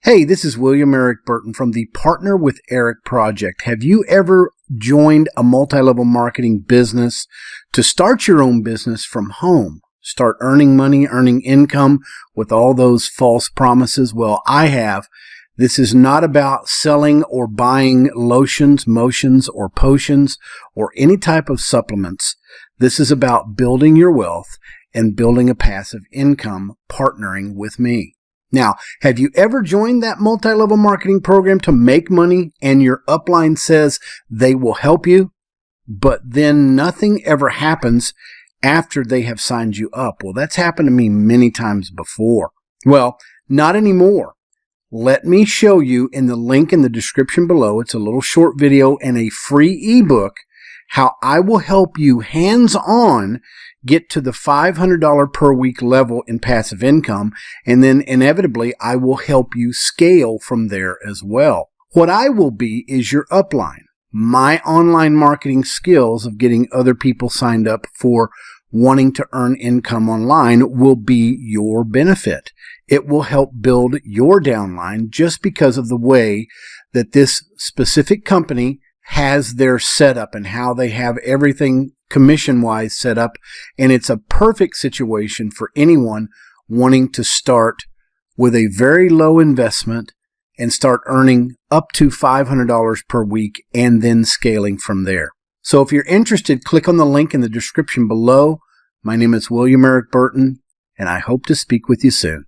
Hey, this is William Erik Burton from the Partner With Erik Project. Have you ever joined a multi-level marketing business to start your own business from home? Start earning money, earning income with all those false promises? Well, I have. This is not about selling or buying lotions, motions, or potions, or any type of supplements. This is about building your wealth and building a passive income partnering with me. Now, have you ever joined that multi-level marketing program to make money and your upline says they will help you, but then nothing ever happens after they have signed you up? Well, that's happened to me many times before. Well, not anymore. Let me show you in the link in the description below. It's a little short video and a free ebook how I will help you hands-on get to the $500 per week level in passive income, and then inevitably I will help you scale from there as well. What I will be is your upline. My online marketing skills of getting other people signed up for wanting to earn income online will be your benefit. It will help build your downline just because of the way that this specific company has their setup and how they have everything commission-wise set up, and it's a perfect situation for anyone wanting to start with a very low investment and start earning up to $500 per week and then scaling from there. So if you're interested, click on the link in the description below. My name is William Erik Burton, and I hope to speak with you soon.